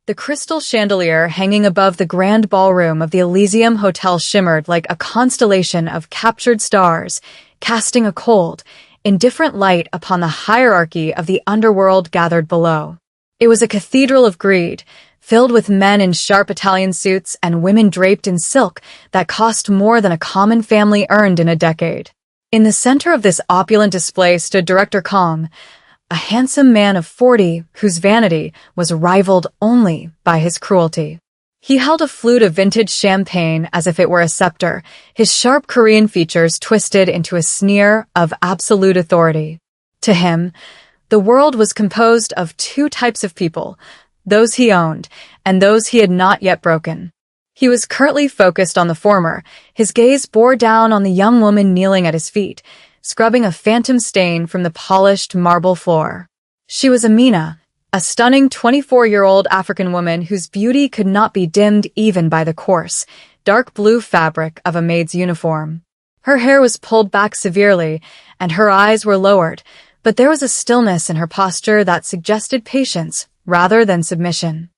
The crystal chandelier hanging above the grand ballroom of the Elysium Hotel shimmered like a constellation of captured stars, casting a cold, indifferent light upon the hierarchy of the underworld gathered below. It was a cathedral of greed, filled with men in sharp Italian suits and women draped in silk that cost more than a common family earned in a decade. In the center of this opulent display stood Director Kong, a handsome man of 40 whose vanity was rivaled only by his cruelty. He held a flute of vintage champagne as if it were a scepter, his sharp Korean features twisted into a sneer of absolute authority. To him, the world was composed of two types of people, those he owned and those he had not yet broken. He was curtly focused on the former, his gaze bore down on the young woman kneeling at his feet, scrubbing a phantom stain from the polished marble floor. She was Amina, a stunning 24-year-old African woman whose beauty could not be dimmed even by the coarse, dark blue fabric of a maid's uniform. Her hair was pulled back severely, and her eyes were lowered, but there was a stillness in her posture that suggested patience rather than submission.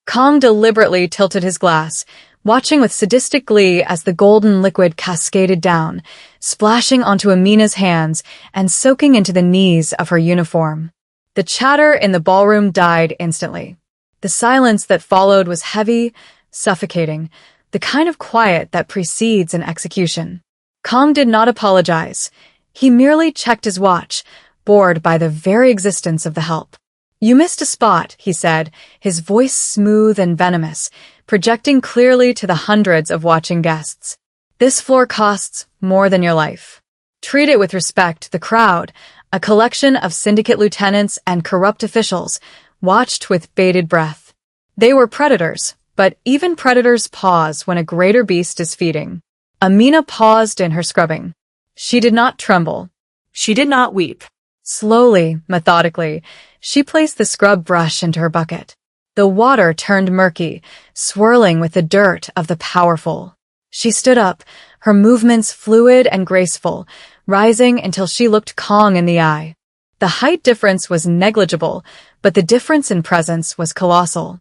Kong deliberately tilted his glass, watching with sadistic glee as the golden liquid cascaded down, splashing onto Amina's hands and soaking into the knees of her uniform. The chatter in the ballroom died instantly. The silence that followed was heavy, suffocating, the kind of quiet that precedes an execution. Kong did not apologize. He merely checked his watch, bored by the very existence of the help. "You missed a spot," he said, his voice smooth and venomous, projecting clearly to the hundreds of watching guests. "This floor costs more than your life. Treat it with respect." The crowd, a collection of syndicate lieutenants and corrupt officials, watched with bated breath. They were predators, but even predators pause when a greater beast is feeding. Amina paused in her scrubbing. She did not tremble. She did not weep. Slowly, methodically, she placed the scrub brush into her bucket. The water turned murky, swirling with the dirt of the powerful. She stood up, her movements fluid and graceful, rising until she looked Kong in the eye. The height difference was negligible, but the difference in presence was colossal.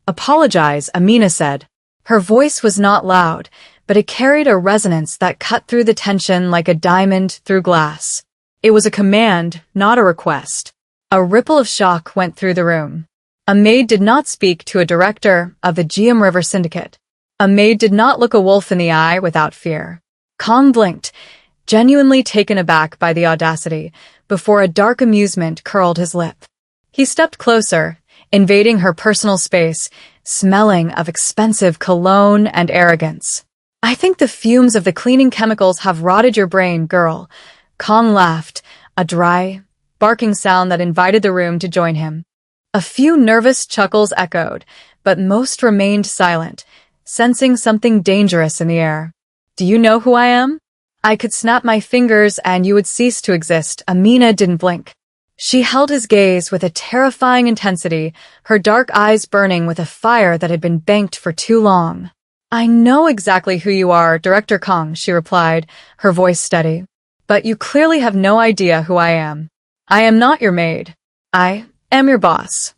"Apologize," Amina said. Her voice was not loud, but it carried a resonance that cut through the tension like a diamond through glass. It was a command, not a request. A ripple of shock went through the room. A maid did not speak to a director of the Geum River Syndicate. A maid did not look a wolf in the eye without fear. Kong blinked, genuinely taken aback by the audacity, before a dark amusement curled his lip. He stepped closer, invading her personal space, smelling of expensive cologne and arrogance. "I think the fumes of the cleaning chemicals have rotted your brain, girl." Kong laughed, a dry, barking sound that invited the room to join him. A few nervous chuckles echoed, but most remained silent, sensing something dangerous in the air. "Do you know who I am? I could snap my fingers and you would cease to exist." Amina didn't blink. She held his gaze with a terrifying intensity, her dark eyes burning with a fire that had been banked for too long. "I know exactly who you are, Director Kong," she replied, her voice steady. "But you clearly have no idea who I am. I am not your maid. I am your boss."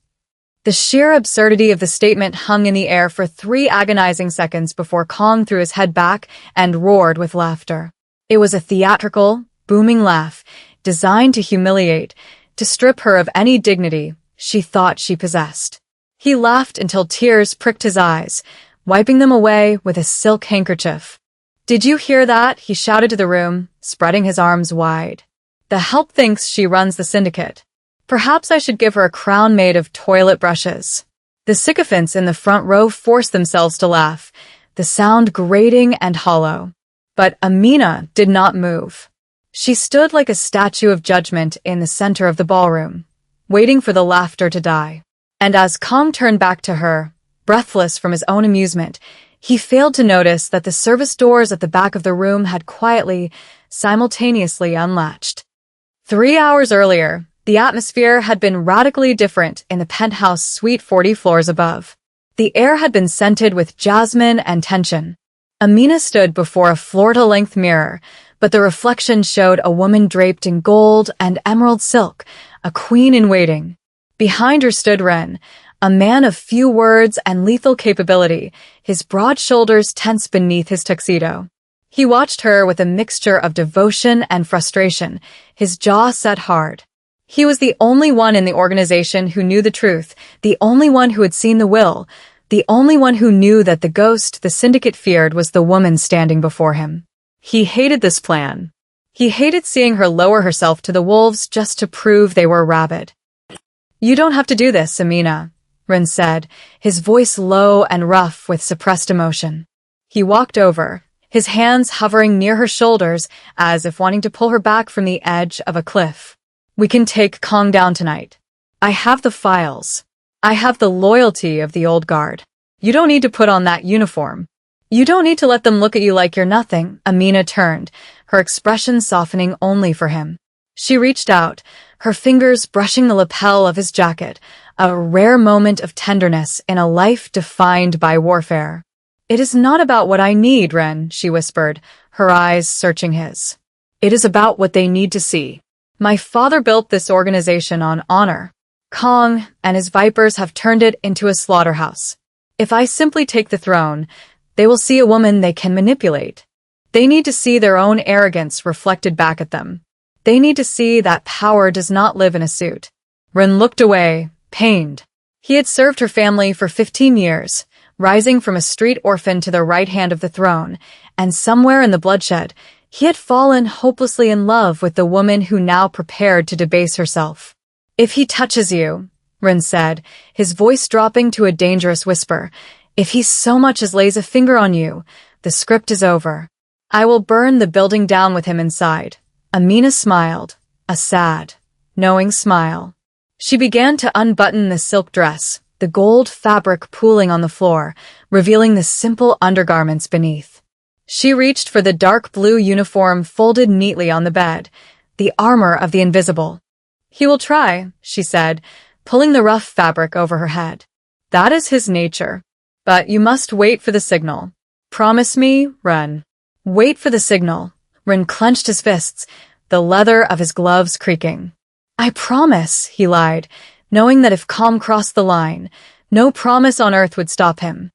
The sheer absurdity of the statement hung in the air for 3 agonizing seconds before Kong threw his head back and roared with laughter. It was a theatrical, booming laugh, designed to humiliate, to strip her of any dignity she thought she possessed. He laughed until tears pricked his eyes, wiping them away with a silk handkerchief. "Did you hear that?" he shouted to the room, spreading his arms wide. "The help thinks she runs the syndicate. Perhaps I should give her a crown made of toilet brushes." The sycophants in the front row forced themselves to laugh, the sound grating and hollow. But Amina did not move. She stood like a statue of judgment in the center of the ballroom, waiting for the laughter to die. And as Kong turned back to her, breathless from his own amusement, he failed to notice that the service doors at the back of the room had quietly, simultaneously unlatched. 3 hours earlier, the atmosphere had been radically different in the penthouse suite 40 floors above. The air had been scented with jasmine and tension. Amina stood before a floor-to-length mirror, but the reflection showed a woman draped in gold and emerald silk, a queen in waiting. Behind her stood Ren, A man of few words and lethal capability, his broad shoulders tense beneath his tuxedo. He watched her with a mixture of devotion and frustration, his jaw set hard. He was the only one in the organization who knew the truth, the only one who had seen the will, the only one who knew that the ghost the syndicate feared was the woman standing before him. He hated this plan. He hated seeing her lower herself to the wolves just to prove they were rabid. "You don't have to do this, Amina," Ren said, his voice low and rough with suppressed emotion. He walked over, his hands hovering near her shoulders as if wanting to pull her back from the edge of a cliff. "We can take Kong down tonight. I have the files. I have the loyalty of the old guard. You don't need to put on that uniform. You don't need to let them look at you like you're nothing." Amina turned, her expression softening only for him. She reached out, her fingers brushing the lapel of his jacket, a rare moment of tenderness in a life defined by warfare. "It is not about what I need, Ren," she whispered, her eyes searching his. "It is about what they need to see. My father built this organization on honor. Kong and his vipers have turned it into a slaughterhouse. If I simply take the throne, they will see a woman they can manipulate. They need to see their own arrogance reflected back at them. They need to see that power does not live in a suit." Ren looked away, pained. He had served her family for 15 years, rising from a street orphan to the right hand of the throne, and somewhere in the bloodshed, he had fallen hopelessly in love with the woman who now prepared to debase herself. "If he touches you," Ren said, his voice dropping to a dangerous whisper, "if he so much as lays a finger on you, the script is over. I will burn the building down with him inside." Amina smiled, a sad, knowing smile. She began to unbutton the silk dress, the gold fabric pooling on the floor, revealing the simple undergarments beneath. She reached for the dark blue uniform folded neatly on the bed, the armor of the invisible. "He will try," she said, pulling the rough fabric over her head. "That is his nature. But you must wait for the signal. Promise me, Ren." "Wait for the signal." Ren clenched his fists, the leather of his gloves creaking. "I promise," he lied, knowing that if Calm crossed the line, no promise on earth would stop him.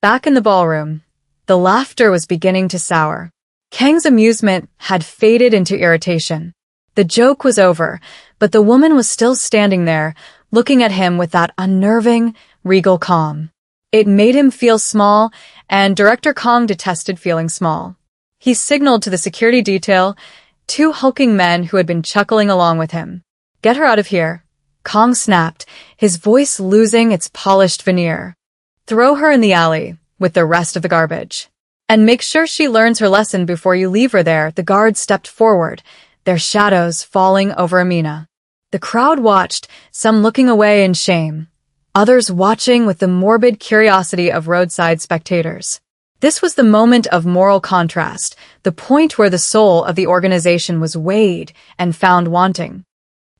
Back in the ballroom, the laughter was beginning to sour. Kang's amusement had faded into irritation. The joke was over, but the woman was still standing there, looking at him with that unnerving, regal calm. It made him feel small, and Director Kong detested feeling small. He signaled to the security detail, two hulking men who had been chuckling along with him. "Get her out of here," Kong snapped, his voice losing its polished veneer. "Throw her in the alley with the rest of the garbage. And make sure she learns her lesson before you leave her there." The guards stepped forward, their shadows falling over Amina. The crowd watched, some looking away in shame, others watching with the morbid curiosity of roadside spectators. This was the moment of moral contrast, the point where the soul of the organization was weighed and found wanting.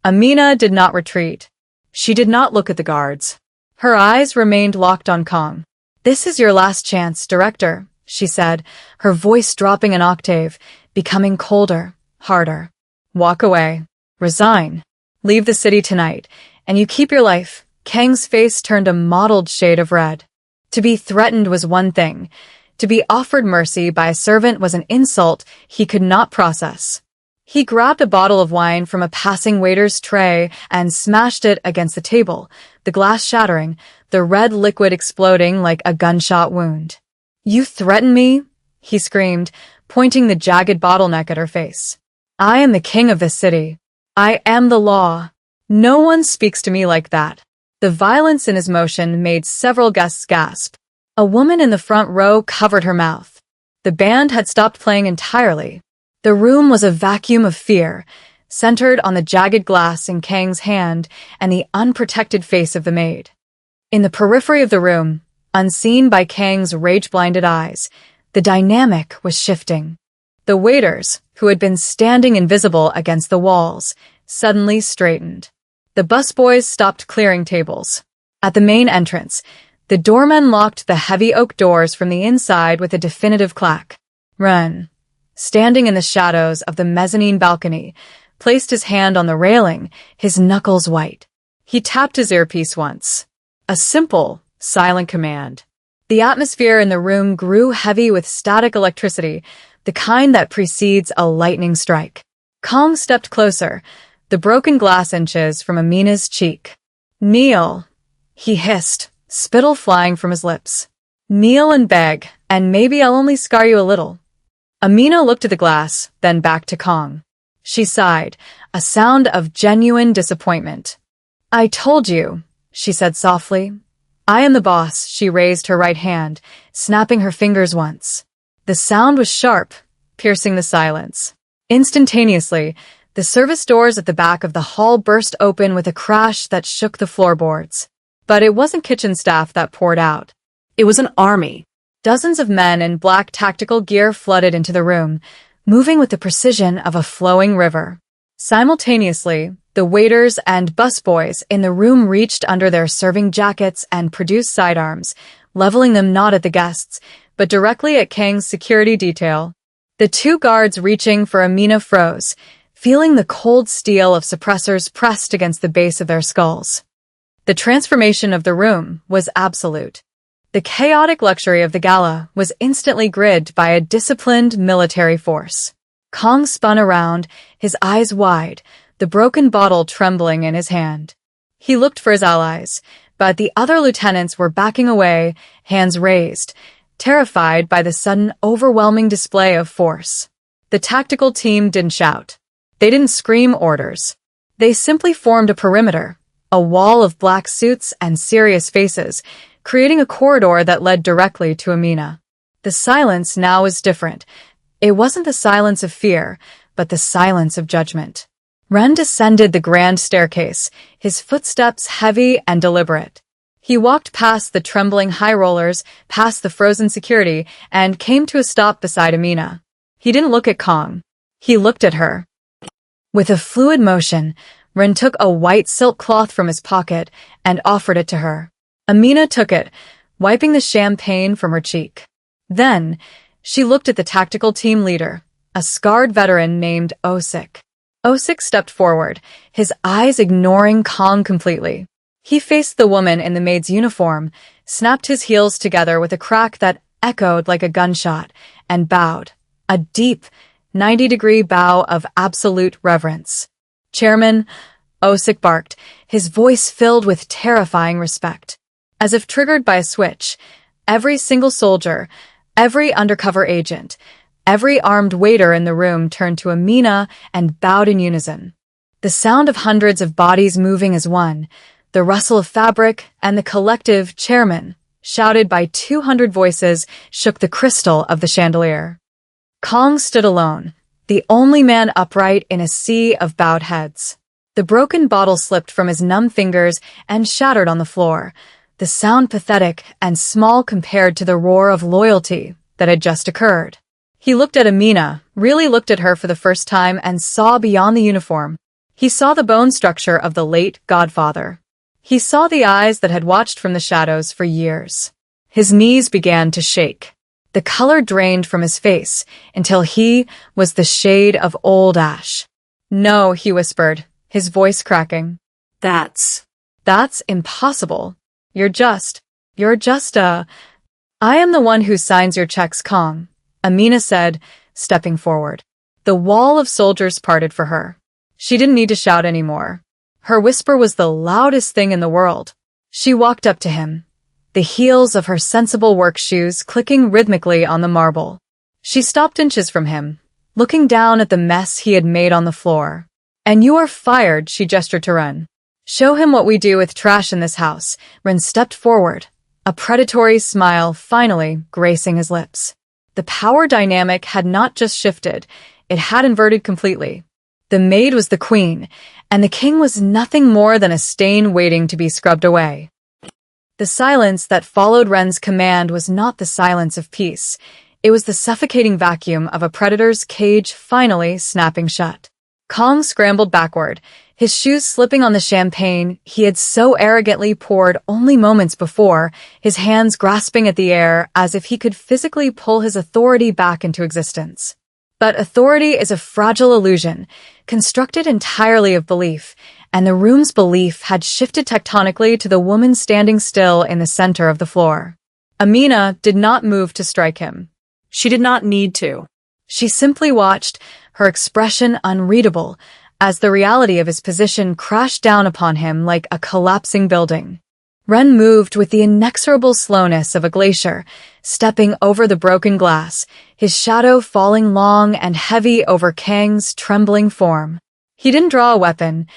Amina did not retreat. She did not look at the guards. Her eyes remained locked on Kong. "This is your last chance, Director," she said, her voice dropping an octave, becoming colder, harder. "Walk away. Resign. Leave the city tonight, and you keep your life." Kang's face turned a mottled shade of red. To be threatened was one thing. To be offered mercy by a servant was an insult he could not process. He grabbed a bottle of wine from a passing waiter's tray and smashed it against the table, the glass shattering, the red liquid exploding like a gunshot wound. "You threaten me?" he screamed, pointing the jagged bottleneck at her face. "I am the king of this city. I am the law. No one speaks to me like that." The violence in his motion made several guests gasp. A woman in the front row covered her mouth. The band had stopped playing entirely. The room was a vacuum of fear, centered on the jagged glass in Kang's hand and the unprotected face of the maid. In the periphery of the room, unseen by Kang's rage-blinded eyes, the dynamic was shifting. The waiters, who had been standing invisible against the walls, suddenly straightened. The busboys stopped clearing tables. At the main entrance, the doorman locked the heavy oak doors from the inside with a definitive clack. Ren, standing in the shadows of the mezzanine balcony, placed his hand on the railing, his knuckles white. He tapped his earpiece once. A simple, silent command. The atmosphere in the room grew heavy with static electricity, the kind that precedes a lightning strike. Kong stepped closer, the broken glass inches from Amina's cheek. "Kneel," he hissed, spittle flying from his lips. "Kneel and beg, and maybe I'll only scar you a little." Amina looked at the glass, then back to Kong. She sighed, a sound of genuine disappointment. "I told you," she said softly. "I am the boss." She raised her right hand, snapping her fingers once. The sound was sharp, piercing the silence. Instantaneously, the service doors at the back of the hall burst open with a crash that shook the floorboards. But it wasn't kitchen staff that poured out. It was an army. Dozens of men in black tactical gear flooded into the room, moving with the precision of a flowing river. Simultaneously, the waiters and busboys in the room reached under their serving jackets and produced sidearms, leveling them not at the guests, but directly at Kang's security detail. The two guards reaching for Amina froze, feeling the cold steel of suppressors pressed against the base of their skulls. The transformation of the room was absolute. The chaotic luxury of the gala was instantly gridded by a disciplined military force. Kong spun around, his eyes wide, the broken bottle trembling in his hand. He looked for his allies, but the other lieutenants were backing away, hands raised, terrified by the sudden overwhelming display of force. The tactical team didn't shout. They didn't scream orders. They simply formed a perimeter, a wall of black suits and serious faces, creating a corridor that led directly to Amina. The silence now was different. It wasn't the silence of fear, but the silence of judgment. Ren descended the grand staircase, his footsteps heavy and deliberate. He walked past the trembling high rollers, past the frozen security, and came to a stop beside Amina. He didn't look at Kong. He looked at her. With a fluid motion, Ren took a white silk cloth from his pocket and offered it to her. Amina took it, wiping the champagne from her cheek. Then, she looked at the tactical team leader, a scarred veteran named Osik. Osik stepped forward, his eyes ignoring Kong completely. He faced the woman in the maid's uniform, snapped his heels together with a crack that echoed like a gunshot, and bowed. A deep, 90-degree bow of absolute reverence. "Chairman," Osik barked, his voice filled with terrifying respect. As if triggered by a switch, every single soldier, every undercover agent, every armed waiter in the room turned to Amina and bowed in unison. The sound of hundreds of bodies moving as one, the rustle of fabric, and the collective "Chairman," shouted by 200 voices, shook the crystal of the chandelier. Kong stood alone, the only man upright in a sea of bowed heads. The broken bottle slipped from his numb fingers and shattered on the floor, the sound pathetic and small compared to the roar of loyalty that had just occurred. He looked at Amina, really looked at her for the first time, and saw beyond the uniform. He saw the bone structure of the late godfather. He saw the eyes that had watched from the shadows for years. His knees began to shake. The color drained from his face until he was the shade of old ash. "No," he whispered, his voice cracking. That's impossible. You're just I am the one who signs your checks, Kong," Amina said, stepping forward. The wall of soldiers parted for her. She didn't need to shout anymore. Her whisper was the loudest thing in the world. She walked up to him, the heels of her sensible work shoes clicking rhythmically on the marble. She stopped inches from him, looking down at the mess he had made on the floor. "And you are fired," she gestured to Ren. "Show him what we do with trash in this house." Ren stepped forward, a predatory smile finally gracing his lips. The power dynamic had not just shifted, it had inverted completely. The maid was the queen, and the king was nothing more than a stain waiting to be scrubbed away. The silence that followed Ren's command was not the silence of peace. It was the suffocating vacuum of a predator's cage finally snapping shut. Kong scrambled backward, his shoes slipping on the champagne he had so arrogantly poured only moments before, his hands grasping at the air as if he could physically pull his authority back into existence. But authority is a fragile illusion, constructed entirely of belief, and the room's belief had shifted tectonically to the woman standing still in the center of the floor. Amina did not move to strike him. She did not need to. She simply watched, her expression unreadable, as the reality of his position crashed down upon him like a collapsing building. Ren moved with the inexorable slowness of a glacier, stepping over the broken glass, his shadow falling long and heavy over Kang's trembling form. He didn't draw a weapon.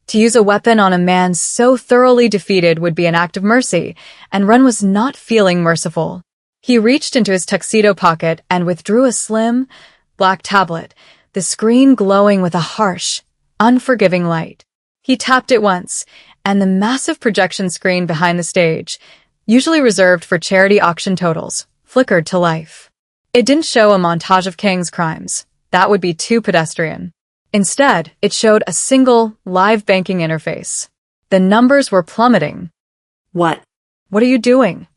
To use a weapon on a man so thoroughly defeated would be an act of mercy, and Ren was not feeling merciful. He reached into his tuxedo pocket and withdrew a slim, black tablet, the screen glowing with a harsh, unforgiving light. He tapped it once, and the massive projection screen behind the stage, usually reserved for charity auction totals, flickered to life. It didn't show a montage of Kang's crimes. That would be too pedestrian. Instead, it showed a single, live banking interface. The numbers were plummeting. What? What are you doing?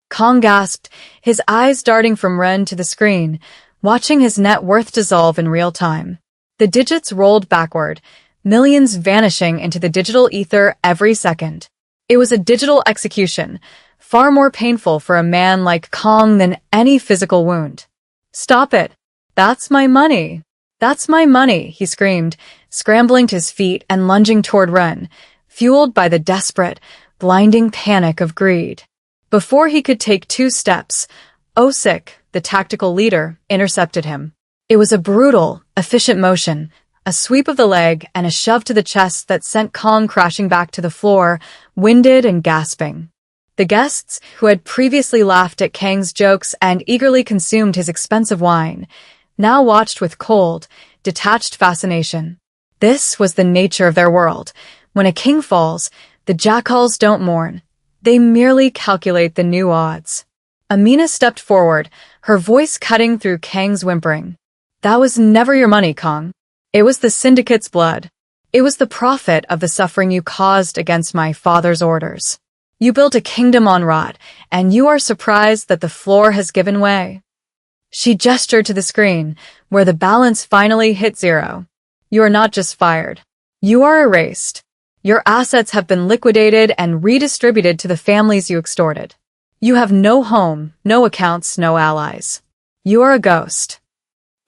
Kang gasped, his eyes darting from Ren to the screen, watching his net worth dissolve in real time. The digits rolled backward, millions vanishing into the digital ether every second. It was a digital execution, far more painful for a man like Kang than any physical wound. Stop it. That's my money. That's my money, he screamed, scrambling to his feet and lunging toward Ren, fueled by the desperate, blinding panic of greed. Before he could take 2 steps, Osik, the tactical leader, intercepted him. It was a brutal, efficient motion, a sweep of the leg and a shove to the chest that sent Kang crashing back to the floor, winded and gasping. The guests, who had previously laughed at Kang's jokes and eagerly consumed his expensive wine, now watched with cold, detached fascination. This was the nature of their world. When a king falls, the jackals don't mourn. They merely calculate the new odds. Amina stepped forward, her voice cutting through Kang's whimpering. That was never your money, Kang. It was the syndicate's blood. It was the profit of the suffering you caused against my father's orders. You built a kingdom on rot, and you are surprised that the floor has given way. She gestured to the screen, where the balance finally hit 0. You are not just fired. You are erased. Your assets have been liquidated and redistributed to the families you extorted. You have no home, no accounts, no allies. You are a ghost.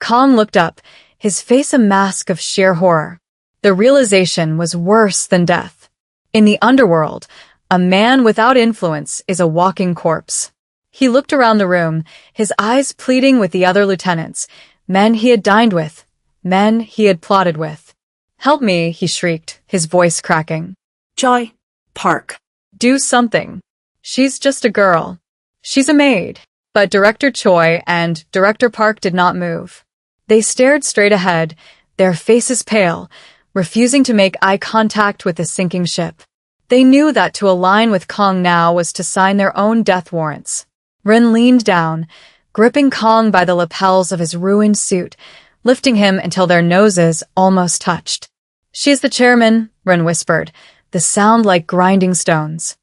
Kang looked up, his face a mask of sheer horror. The realization was worse than death. In the underworld, a man without influence is a walking corpse. He looked around the room, his eyes pleading with the other lieutenants, men he had dined with, men he had plotted with. Help me, he shrieked, his voice cracking. Joy. Park. Do something. She's just a girl. She's a maid. But Director Choi and Director Park did not move. They stared straight ahead, their faces pale, refusing to make eye contact with the sinking ship. They knew that to align with Kang now was to sign their own death warrants. Ren leaned down, gripping Kang by the lapels of his ruined suit, lifting him until their noses almost touched. She's the chairman, Ren whispered, the sound like grinding stones.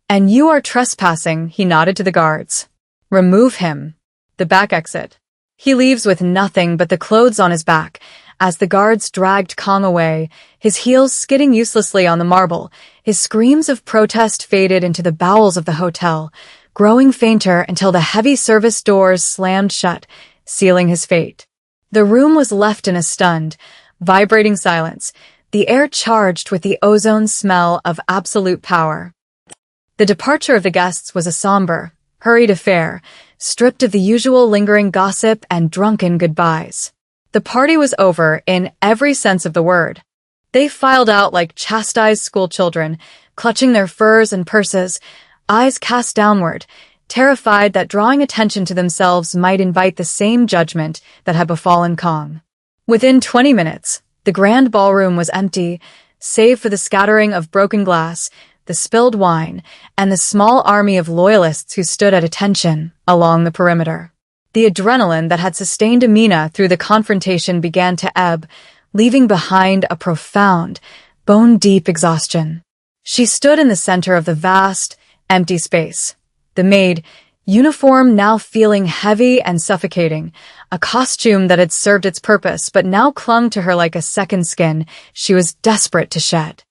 And you are trespassing, he nodded to the guards. Remove him. The back exit. He leaves with nothing but the clothes on his back, as the guards dragged Kang away, his heels skidding uselessly on the marble. His screams of protest faded into the bowels of the hotel, growing fainter until the heavy service doors slammed shut, sealing his fate. The room was left in a stunned, vibrating silence, the air charged with the ozone smell of absolute power. The departure of the guests was a somber, hurried affair, stripped of the usual lingering gossip and drunken goodbyes. The party was over in every sense of the word. They filed out like chastised schoolchildren, clutching their furs and purses, eyes cast downward, terrified that drawing attention to themselves might invite the same judgment that had befallen Kang. Within 20 minutes, the grand ballroom was empty, save for the scattering of broken glass, the spilled wine, and the small army of loyalists who stood at attention along the perimeter. The adrenaline that had sustained Amina through the confrontation began to ebb, leaving behind a profound, bone-deep exhaustion. She stood in the center of the vast, empty space. The maid, uniform now feeling heavy and suffocating, a costume that had served its purpose but now clung to her like a second skin she was desperate to shed.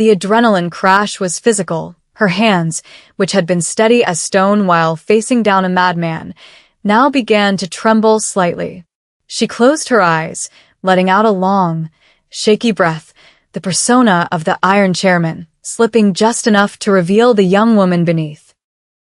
The adrenaline crash was physical. Her hands, which had been steady as stone while facing down a madman, now began to tremble slightly. She closed her eyes, letting out a long, shaky breath, the persona of the Iron Chairman, slipping just enough to reveal the young woman beneath.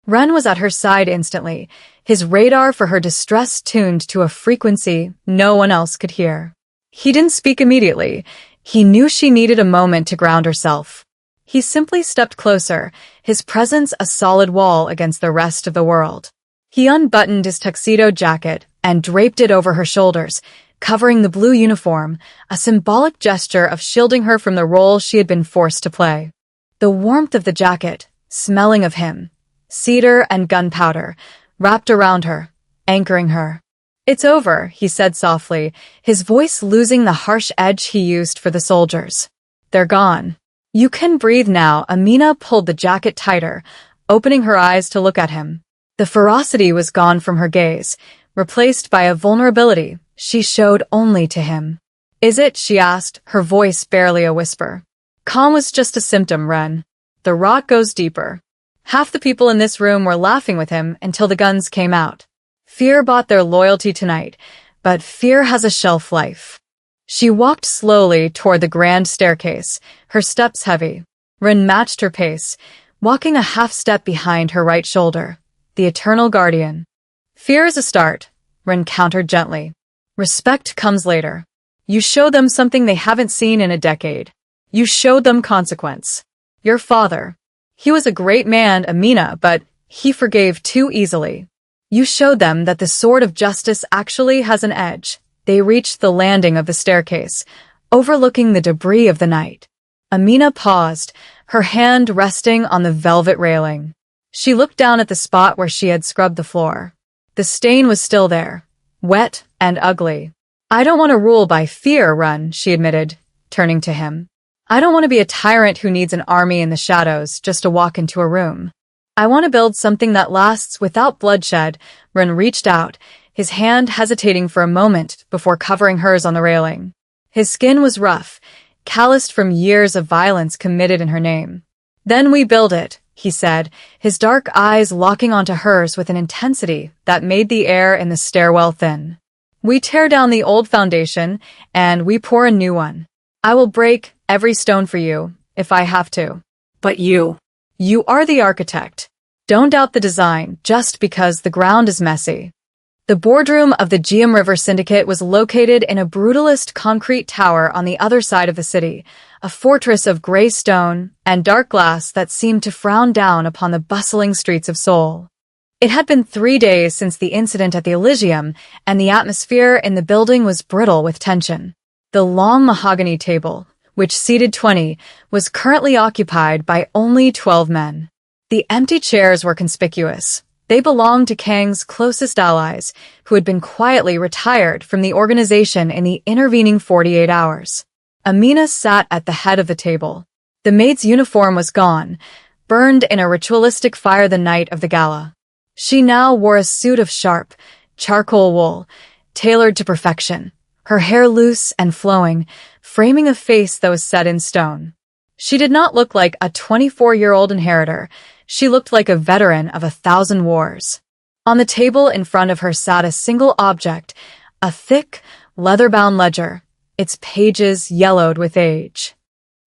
Ren was at her side instantly, his radar for her distress tuned to a frequency no one else could hear. He didn't speak immediately. He knew she needed a moment to ground herself. He simply stepped closer, his presence a solid wall against the rest of the world. He unbuttoned his tuxedo jacket and draped it over her shoulders, covering the blue uniform, a symbolic gesture of shielding her from the role she had been forced to play. The warmth of the jacket, smelling of him, cedar and gunpowder, wrapped around her, anchoring her. "It's over," he said softly, his voice losing the harsh edge he used for the soldiers. "They're gone. You can breathe now." Amina pulled the jacket tighter, opening her eyes to look at him. The ferocity was gone from her gaze, replaced by a vulnerability she showed only to him. "Is it?" she asked, her voice barely a whisper. "Calm was just a symptom, Ren. The rot goes deeper." Half the people in this room were laughing with him until the guns came out. Fear bought their loyalty tonight, but fear has a shelf life. She walked slowly toward the grand staircase, her steps heavy. Ren matched her pace, walking a half step behind her right shoulder. The eternal guardian. "Fear is a start," Ren countered gently. "Respect comes later. You showed them something they haven't seen in a decade. You showed them consequence. Your father. He was a great man, Amina, but he forgave too easily. You showed them that the sword of justice actually has an edge." They reached the landing of the staircase, overlooking the debris of the night. Amina paused, her hand resting on the velvet railing. She looked down at the spot where she had scrubbed the floor. The stain was still there, wet and ugly. "I don't want to rule by fear, Ren," she admitted, turning to him. "I don't want to be a tyrant who needs an army in the shadows just to walk into a room. I want to build something that lasts without bloodshed." Ren reached out, his hand hesitating for a moment before covering hers on the railing. His skin was rough, calloused from years of violence committed in her name. "Then we build it," he said, his dark eyes locking onto hers with an intensity that made the air in the stairwell thin. "We tear down the old foundation, and we pour a new one. I will break every stone for you, if I have to." But you are the architect. Don't doubt the design just because the ground is messy." The boardroom of the Geum River Syndicate was located in a brutalist concrete tower on the other side of the city, a fortress of gray stone and dark glass that seemed to frown down upon the bustling streets of Seoul. It had been 3 days since the incident at the Elysium, and the atmosphere in the building was brittle with tension. The long mahogany table, which seated 20, was currently occupied by only 12 men. The empty chairs were conspicuous. They belonged to Kang's closest allies, who had been quietly retired from the organization in the intervening 48 hours. Amina sat at the head of the table. The maid's uniform was gone, burned in a ritualistic fire the night of the gala. She now wore a suit of sharp, charcoal wool, tailored to perfection, her hair loose and flowing, framing a face that was set in stone. She did not look like a 24-year-old inheritor. She looked like a veteran of 1,000 wars. On the table in front of her sat a single object, a thick, leather-bound ledger, its pages yellowed with age.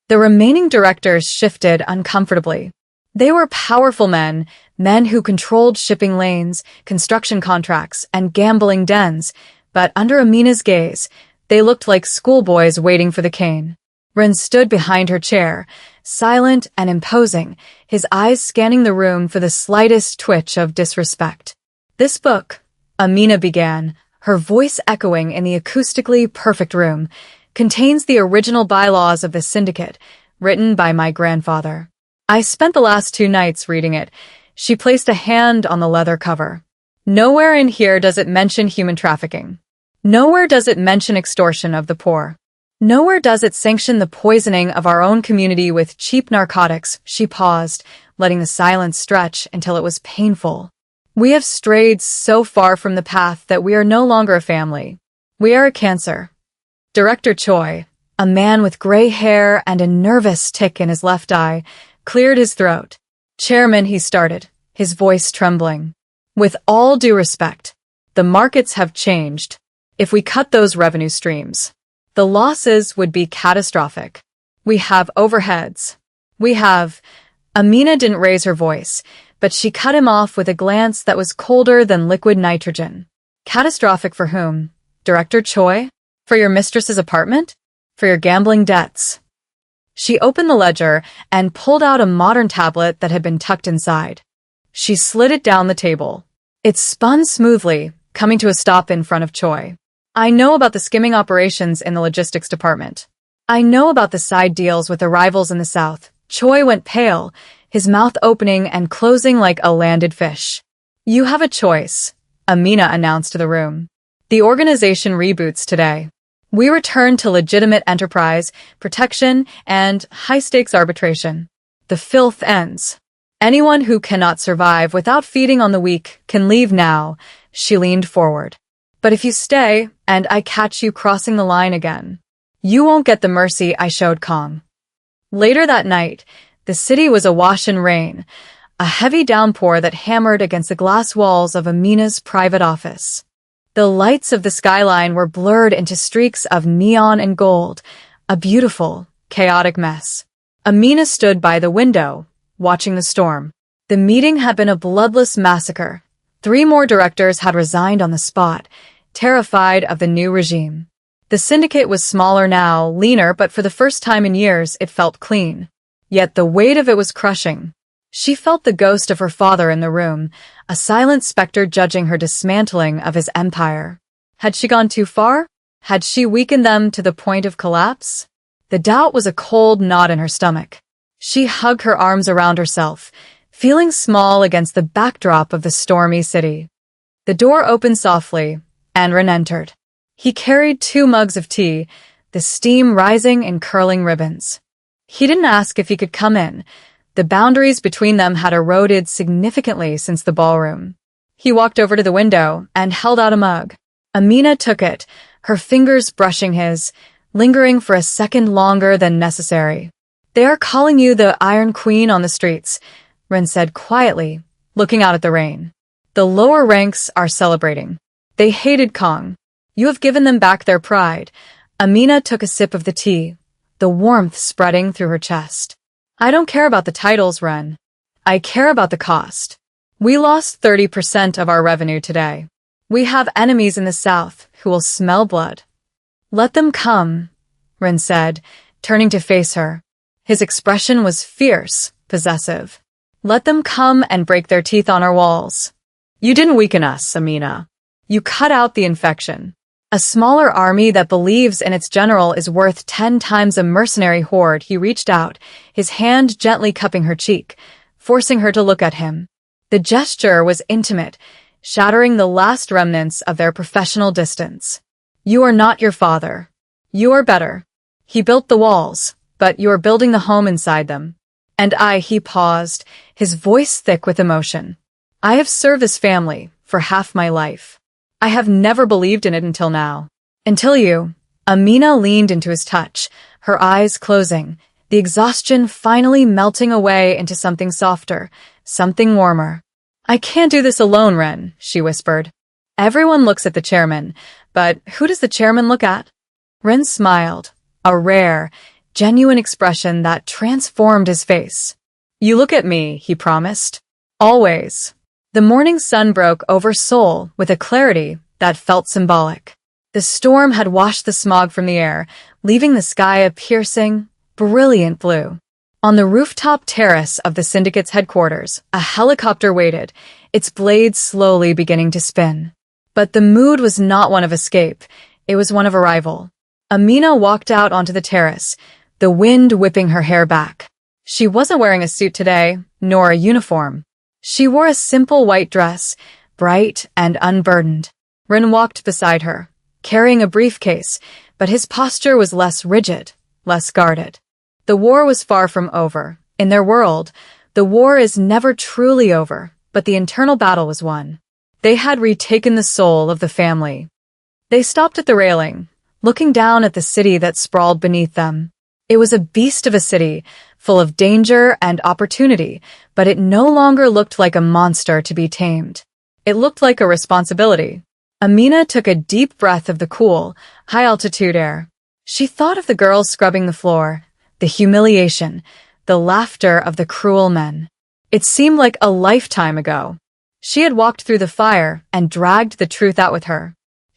The remaining directors shifted uncomfortably. They were powerful men who controlled shipping lanes, construction contracts, and gambling dens, but under Amina's gaze, they looked like schoolboys waiting for the cane. Ren stood behind her chair, silent and imposing, his eyes scanning the room for the slightest twitch of disrespect. "This book," Amina began, her voice echoing in the acoustically perfect room, "contains the original bylaws of the syndicate, written by my grandfather. I spent the last 2 nights reading it." She placed a hand on the leather cover. "Nowhere in here does it mention human trafficking. Nowhere does it mention extortion of the poor. Nowhere does it sanction the poisoning of our own community with cheap narcotics." She paused, letting the silence stretch until it was painful. "We have strayed so far from the path that we are no longer a family. We are a cancer." Director Choi, A man with gray hair and a nervous tick in his left eye cleared his throat. "Chairman," he started, his voice trembling. "With all due respect, the markets have changed. If we cut those revenue streams, the losses would be catastrophic. We have overheads. We have—" Amina didn't raise her voice, but she cut him off with a glance that was colder than liquid nitrogen. "Catastrophic for whom? Director Choi? For your mistress's apartment? For your gambling debts?" She opened the ledger and pulled out a modern tablet that had been tucked inside. She slid it down the table. It spun smoothly, coming to a stop in front of Choi. "I know about the skimming operations in the logistics department. I know about the side deals with the rivals in the south." Choi went pale, his mouth opening and closing like a landed fish. "You have a choice," Amina announced to the room. "The organization reboots today. We return to legitimate enterprise, protection, and high-stakes arbitration. The filth ends. Anyone who cannot survive without feeding on the weak can leave now." She leaned forward. "But if you stay, and I catch you crossing the line again, you won't get the mercy I showed Kong." Later that night, the city was awash in rain, a heavy downpour that hammered against the glass walls of Amina's private office. The lights of the skyline were blurred into streaks of neon and gold, a beautiful, chaotic mess. Amina stood by the window, watching the storm. The meeting had been a bloodless massacre. 3 more directors had resigned on the spot, terrified of the new regime. The syndicate was smaller now, leaner, but for the first time in years it felt clean. Yet the weight of it was crushing. She felt the ghost of her father in the room, a silent specter judging her dismantling of his empire. Had she gone too far? Had she weakened them to the point of collapse? The doubt was a cold knot in her stomach. She hugged her arms around herself, feeling small against the backdrop of the stormy city. The door opened softly, and Ren entered. He carried 2 mugs of tea, the steam rising in curling ribbons. He didn't ask if he could come in. The boundaries between them had eroded significantly since the ballroom. He walked over to the window and held out a mug. Amina took it, her fingers brushing his, lingering for a second longer than necessary. "They are calling you the Iron Queen on the streets," Ren said quietly, looking out at the rain. "The lower ranks are celebrating. They hated Kong. You have given them back their pride." Amina took a sip of the tea, the warmth spreading through her chest. "I don't care about the titles, Ren. I care about the cost. We lost 30% of our revenue today. We have enemies in the south who will smell blood." "Let them come," Ren said, turning to face her. His expression was fierce, possessive. "Let them come and break their teeth on our walls. You didn't weaken us, Amina. You cut out the infection. A smaller army that believes in its general is worth 10 times a mercenary horde." He reached out, his hand gently cupping her cheek, forcing her to look at him. The gesture was intimate, shattering the last remnants of their professional distance. "You are not your father. You are better. He built the walls, but you are building the home inside them. And he paused, his voice thick with emotion. "I have served this family for half my life. I have never believed in it until now. Until you." Amina leaned into his touch, her eyes closing, the exhaustion finally melting away into something softer, something warmer. "I can't do this alone, Ren," she whispered. "Everyone looks at the chairman, but who does the chairman look at?" Ren smiled, a rare, genuine expression that transformed his face. "You look at me," he promised. "Always." The morning sun broke over Seoul with a clarity that felt symbolic. The storm had washed the smog from the air, leaving the sky a piercing, brilliant blue. On the rooftop terrace of the syndicate's headquarters, a helicopter waited, its blades slowly beginning to spin. But the mood was not one of escape, it was one of arrival. Amina walked out onto the terrace, the wind whipping her hair back. She wasn't wearing a suit today, nor a uniform. She wore a simple white dress, bright and unburdened. Ren walked beside her, carrying a briefcase, but his posture was less rigid, less guarded. The war was far from over. In their world, the war is never truly over, but the internal battle was won. They had retaken the soul of the family. They stopped at the railing, looking down at the city that sprawled beneath them. It was a beast of a city, full of danger and opportunity, but it no longer looked like a monster to be tamed. It looked like a responsibility. Amina took a deep breath of the cool, high-altitude air. She thought of the girls scrubbing the floor, the humiliation, the laughter of the cruel men. It seemed like a lifetime ago. She had walked through the fire and dragged the truth out with her.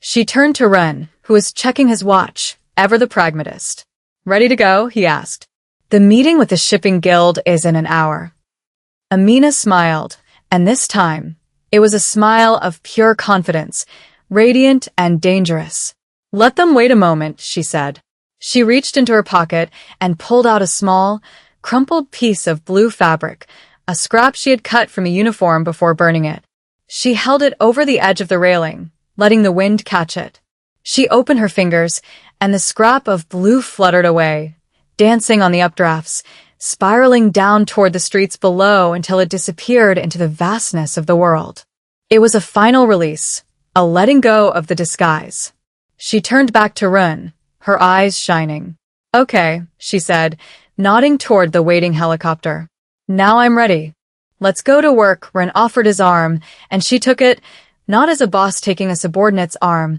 She turned to Ren, who was checking his watch, ever the pragmatist. "Ready to go?" he asked. "The meeting with the shipping guild is in an hour." Amina smiled, and this time, it was a smile of pure confidence, radiant and dangerous. "Let them wait a moment," she said. She reached into her pocket and pulled out a small, crumpled piece of blue fabric, a scrap she had cut from a uniform before burning it. She held it over the edge of the railing, letting the wind catch it. She opened her fingers, and the scrap of blue fluttered away, dancing on the updrafts, spiraling down toward the streets below until it disappeared into the vastness of the world. It was a final release, a letting go of the disguise. She turned back to Run, her eyes shining. "Okay," she said, nodding toward the waiting helicopter. "Now I'm ready. Let's go to work." Ren offered his arm, and she took it, not as a boss taking a subordinate's arm,